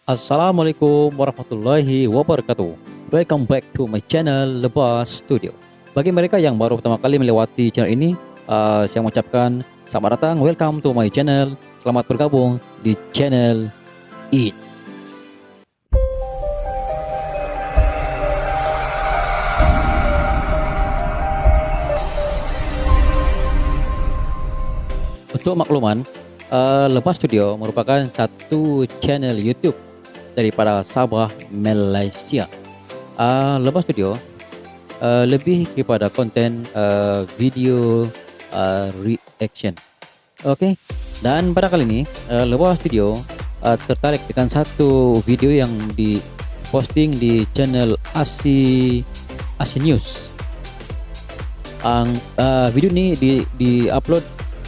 Assalamualaikum warahmatullahi wabarakatuh. Welcome back to my channel Lebas Studio. Bagi mereka yang baru pertama kali melewati channel ini, saya mengucapkan selamat datang, welcome to my channel. Selamat bergabung di channel ini. Untuk makluman, Lebas Studio merupakan satu channel YouTube daripada Sabah, Malaysia. Lebas Studio lebih kepada konten video reaction. Oke. Dan pada kali ini Lebas Studio tertarik dengan satu video yang diposting di channel ASI News. Video ini di-upload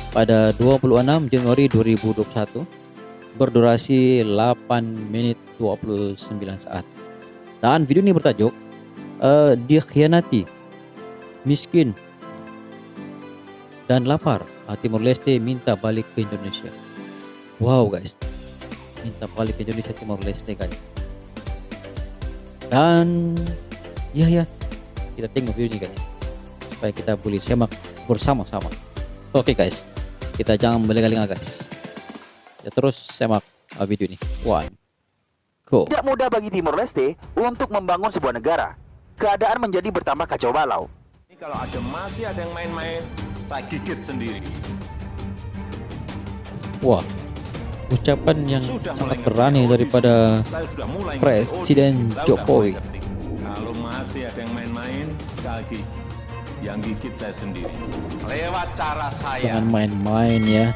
pada 26 Januari 2021 berdurasi 8 menit 29 saat. Dan video ini bertajuk dikhianati, miskin dan lapar, Timor Leste minta balik ke Indonesia. Wow guys, minta balik ke Indonesia Timor Leste guys. Dan ya kita tengok video ini guys, supaya kita boleh semak bersama-sama. Oke guys, kita jangan berlenga-lenga guys. Ya, terus semak video ini. One, go. Tidak mudah bagi Timor Leste untuk membangun sebuah negara. Keadaan menjadi bertambah kacau balau. Ini kalau masih ada yang main-main, saya gigit sendiri. Wah, ucapan yang sangat berani daripada Presiden Jokowi. Kalau masih ada yang main-main, sekali lagi, yang gigit saya sendiri. Lewat cara saya. Jangan main-main ya.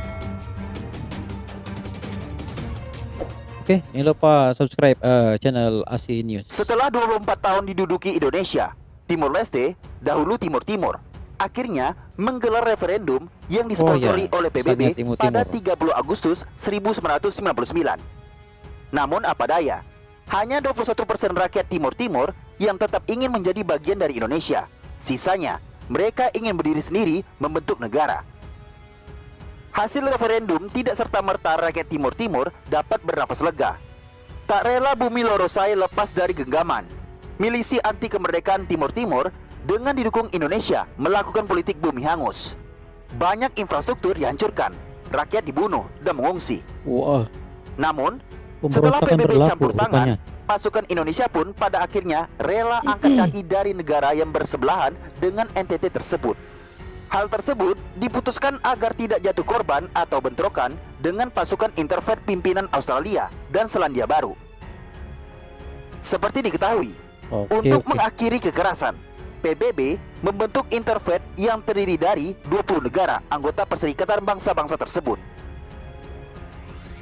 Oke, jangan lupa subscribe channel ASI News. Setelah 24 tahun diduduki Indonesia, Timor Leste, dahulu Timur Timur, akhirnya menggelar referendum yang disponsori oleh PBB pada 30 Agustus 1999. Namun apa daya, hanya 21% rakyat Timur Timur yang tetap ingin menjadi bagian dari Indonesia. Sisanya, mereka ingin berdiri sendiri membentuk negara. Hasil referendum tidak serta-merta rakyat Timur Timur dapat bernafas lega. Tak rela bumi Lorosai lepas dari genggaman, milisi anti kemerdekaan Timur Timur dengan didukung Indonesia melakukan politik bumi hangus. Banyak infrastruktur dihancurkan, rakyat dibunuh dan mengungsi. Wah. Namun, setelah PBB campur tangan, rupanya pasukan Indonesia pun pada akhirnya rela angkat kaki dari negara yang bersebelahan dengan NTT tersebut. Hal tersebut diputuskan agar tidak jatuh korban atau bentrokan dengan pasukan intervent pimpinan Australia dan Selandia Baru. Seperti diketahui, untuk mengakhiri kekerasan, PBB membentuk intervent yang terdiri dari 20 negara anggota Perserikatan Bangsa-Bangsa tersebut.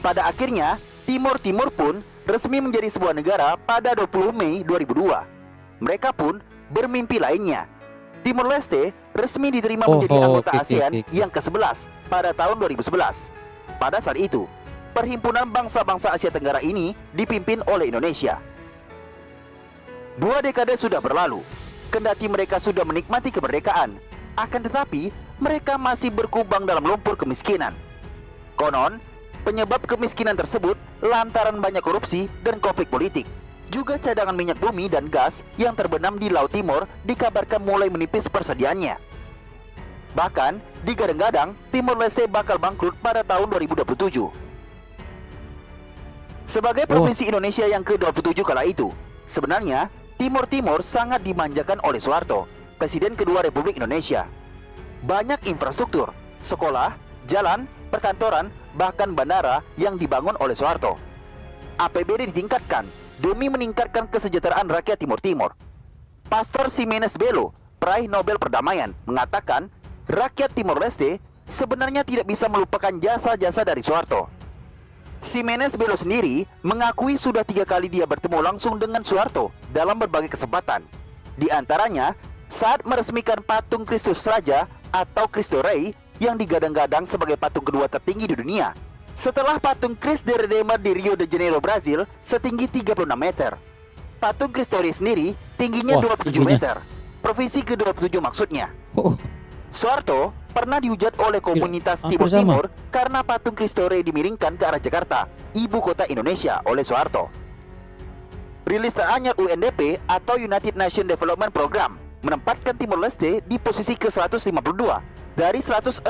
Pada akhirnya, Timur Timur pun resmi menjadi sebuah negara pada 20 Mei 2002. Mereka pun bermimpi lainnya. Timor Leste resmi diterima menjadi anggota ASEAN yang ke-11 pada tahun 2011. Pada saat itu, Perhimpunan Bangsa-Bangsa Asia Tenggara ini dipimpin oleh Indonesia. 2 dekade sudah berlalu, kendati mereka sudah menikmati kemerdekaan, akan tetapi mereka masih berkubang dalam lumpur kemiskinan. Konon, penyebab kemiskinan tersebut lantaran banyak korupsi dan konflik politik. Juga cadangan minyak bumi dan gas yang terbenam di Laut Timur dikabarkan mulai menipis persediaannya. Bahkan, digadang-gadang Timor Leste bakal bangkrut pada tahun 2027. Sebagai provinsi Indonesia yang ke-27 kala itu, sebenarnya Timur Timur sangat dimanjakan oleh Soeharto, Presiden kedua Republik Indonesia. Banyak infrastruktur, sekolah, jalan, perkantoran, bahkan bandara yang dibangun oleh Soeharto. APBD ditingkatkan demi meningkatkan kesejahteraan rakyat Timur Timur. Pastor Ximenes Belo, peraih Nobel Perdamaian, mengatakan rakyat Timor Leste sebenarnya tidak bisa melupakan jasa-jasa dari Soeharto. Ximenes Belo sendiri mengakui sudah 3 kali dia bertemu langsung dengan Soeharto dalam berbagai kesempatan. Di antaranya saat meresmikan patung Kristus Raja atau Cristo Rei yang digadang-gadang sebagai patung kedua tertinggi di dunia. Setelah patung Cristo de Redeemer di Rio de Janeiro, Brazil, setinggi 36 meter. Patung Cristo Rei sendiri tingginya 27 meter. Provinsi ke-27 maksudnya. Soeharto pernah dihujat oleh komunitas Timur Timur karena patung Cristo Rei dimiringkan ke arah Jakarta, ibu kota Indonesia, oleh Soeharto. Rilis teranyar UNDP atau United Nations Development Program menempatkan Timor Leste di posisi ke-152 dari 162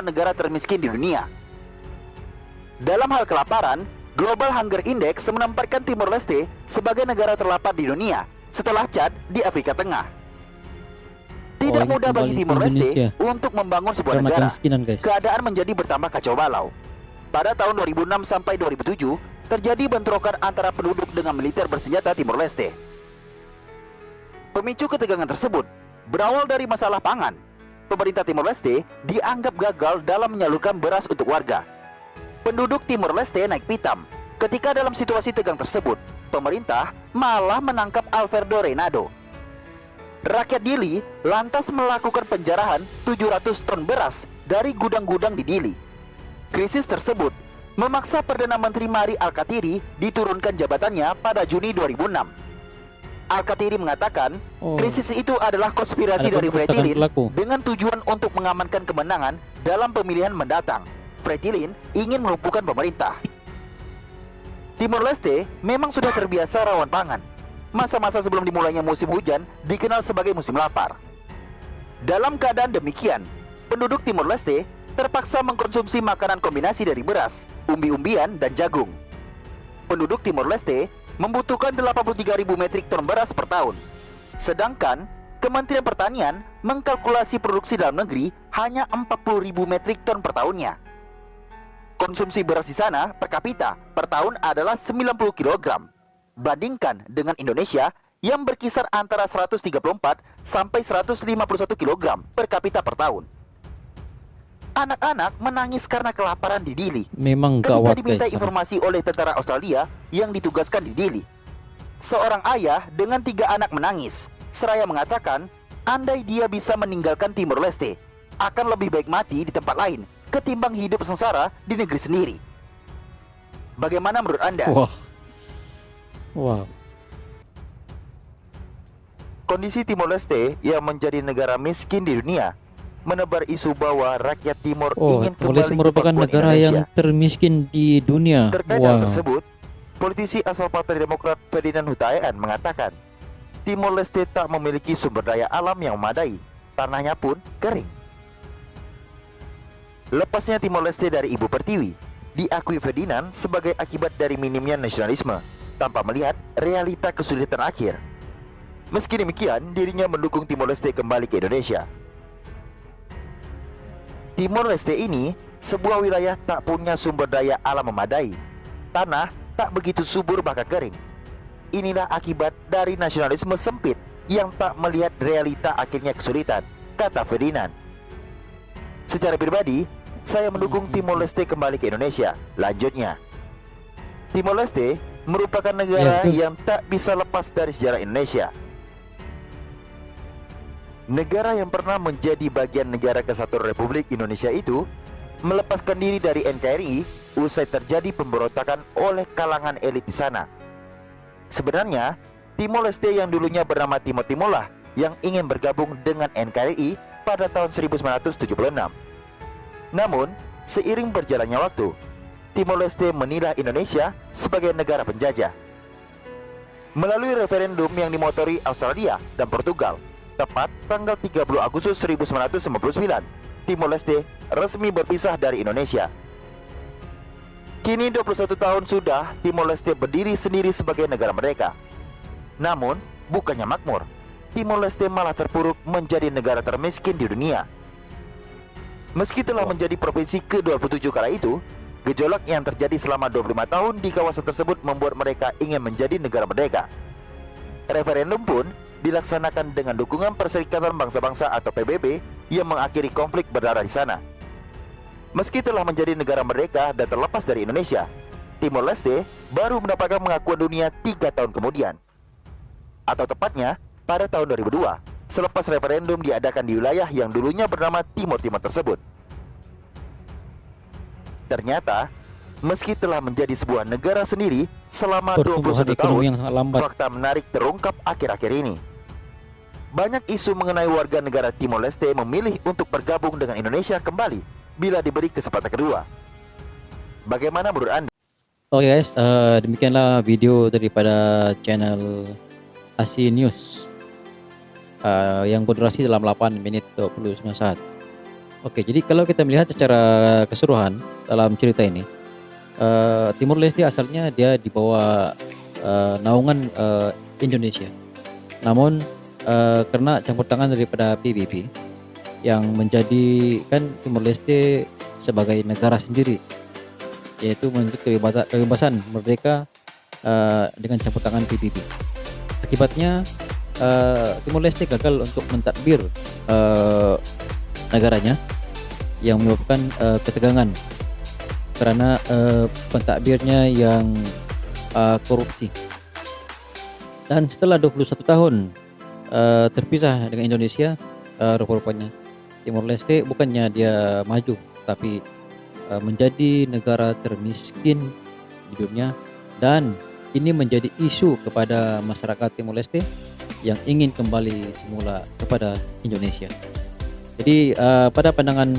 negara termiskin di dunia. Dalam hal kelaparan, Global Hunger Index menempatkan Timor Leste sebagai negara terlapar di dunia setelah Chad di Afrika Tengah. Tidak mudah bagi Timor Leste untuk membangun sebuah negara. Keadaan menjadi bertambah kacau balau. Pada tahun 2006 sampai 2007, terjadi bentrokan antara penduduk dengan militer bersenjata Timor Leste. Pemicu ketegangan tersebut berawal dari masalah pangan. Pemerintah Timor Leste dianggap gagal dalam menyalurkan beras untuk warga. Penduduk Timor Leste naik pitam ketika dalam situasi tegang tersebut, pemerintah malah menangkap Alfredo Reinado. Rakyat Dili lantas melakukan penjarahan 700 ton beras dari gudang-gudang di Dili. Krisis tersebut memaksa Perdana Menteri Mari Alkatiri diturunkan jabatannya pada Juni 2006. Alkatiri mengatakan krisis itu adalah konspirasi dari Fretilin dengan tujuan untuk mengamankan kemenangan dalam pemilihan mendatang. Fretilin ingin melumpuhkan pemerintah. Timor Leste memang sudah terbiasa rawan pangan. Masa-masa sebelum dimulainya musim hujan dikenal sebagai musim lapar. Dalam keadaan demikian, penduduk Timor Leste terpaksa mengkonsumsi makanan kombinasi dari beras, umbi-umbian, dan jagung. Penduduk Timor Leste membutuhkan 83.000 metrik ton beras per tahun. Sedangkan Kementerian Pertanian mengkalkulasi produksi dalam negeri hanya 40.000 metrik ton per tahunnya. Konsumsi beras di sana per kapita per tahun adalah 90 kg. Bandingkan dengan Indonesia yang berkisar antara 134 sampai 151 kg per kapita per tahun. Anak-anak menangis karena kelaparan di Dili. Memang ketika gawat diminta guys. informasi oleh tentara Australia yang ditugaskan di Dili. Seorang ayah dengan 3 anak menangis, seraya mengatakan, andai dia bisa meninggalkan Timor Leste, akan lebih baik mati di tempat lain ketimbang hidup sengsara di negeri sendiri. Bagaimana menurut Anda? Wow. Kondisi Timor Leste yang menjadi negara miskin di dunia menebar isu bahwa rakyat Timor ingin Timor Leste kembali merupakan ke pangkuan negara yang Indonesia. termiskin di dunia. Terkait hal tersebut, politisi asal Partai Demokrat Ferdinand Huttayan mengatakan, Timor Leste tak memiliki sumber daya alam yang memadai, tanahnya pun kering. Lepasnya Timor Leste dari Ibu Pertiwi diakui Ferdinand sebagai akibat dari minimnya nasionalisme, tanpa melihat realita kesulitan akhir. Meski demikian, dirinya mendukung Timor Leste kembali ke Indonesia. Timor Leste ini sebuah wilayah tak punya sumber daya alam memadai. Tanah tak begitu subur bahkan kering. Inilah akibat dari nasionalisme sempit yang tak melihat realita akhirnya kesulitan, kata Ferdinand. Secara pribadi, saya mendukung Timor Leste kembali ke Indonesia. Lanjutnya, Timor Leste merupakan negara yang tak bisa lepas dari sejarah Indonesia. Negara yang pernah menjadi bagian negara kesatuan Republik Indonesia itu melepaskan diri dari NKRI usai terjadi pemberontakan oleh kalangan elit di sana. Sebenarnya, Timor Leste yang dulunya bernama Timor Timor lah yang ingin bergabung dengan NKRI pada tahun 1976. Namun, seiring berjalannya waktu, Timor Leste menilai Indonesia sebagai negara penjajah. Melalui referendum yang dimotori Australia dan Portugal, tepat tanggal 30 Agustus 1999, Timor Leste resmi berpisah dari Indonesia. Kini 21 tahun sudah Timor Leste berdiri sendiri sebagai negara merdeka. Namun, bukannya makmur, Timor Leste malah terpuruk menjadi negara termiskin di dunia. Meski telah menjadi provinsi ke-27 kala itu, gejolak yang terjadi selama 25 tahun di kawasan tersebut membuat mereka ingin menjadi negara merdeka. Referendum pun dilaksanakan dengan dukungan Perserikatan Bangsa-Bangsa atau PBB yang mengakhiri konflik berdarah di sana. Meski telah menjadi negara merdeka dan terlepas dari Indonesia, Timor Leste baru mendapatkan pengakuan dunia 3 tahun kemudian. Atau tepatnya, pada tahun 2002, selepas referendum diadakan di wilayah yang dulunya bernama Timor Timor tersebut. Ternyata, meski telah menjadi sebuah negara sendiri selama 21 tahun, fakta menarik terungkap akhir-akhir ini. Banyak isu mengenai warga negara Timor Leste memilih untuk bergabung dengan Indonesia kembali bila diberi kesempatan kedua. Bagaimana menurut Anda? Oke guys, demikianlah video daripada channel ASI News yang berdurasi dalam 8 menit 29 saat. Oke, jadi kalau kita melihat secara keseluruhan dalam cerita ini, Timur Leste asalnya dia di bawah naungan Indonesia. Namun karena campur tangan daripada PBB yang menjadikan Timur Leste sebagai negara sendiri, yaitu menuntut kebebasan merdeka dengan campur tangan PBB. Akibatnya Timur Leste gagal untuk mentadbir negaranya, yang menyebabkan ketegangan karena pentadbirnya yang korupsi. Dan setelah 21 tahun terpisah dengan Indonesia, rupa-rupanya Timor Leste bukannya dia maju, tapi menjadi negara termiskin di dunia, dan ini menjadi isu kepada masyarakat Timor Leste yang ingin kembali semula kepada Indonesia. Jadi pada pandangan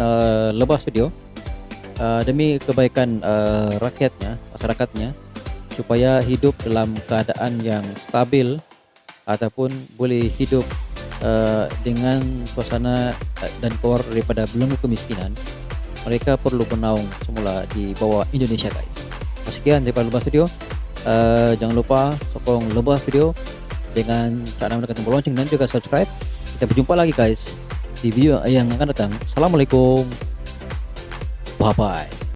Lebah Studio, demi kebaikan rakyatnya, masyarakatnya, supaya hidup dalam keadaan yang stabil ataupun boleh hidup dengan suasana dan keluar daripada belenggu kemiskinan, mereka perlu bernaung semula di bawah Indonesia guys. Sekian daripada Lebah Studio. Jangan lupa sokong Lebah Studio dengan cara menekan tombol lonceng dan juga subscribe. Kita berjumpa lagi guys di video yang akan datang. Assalamualaikum, bye bye.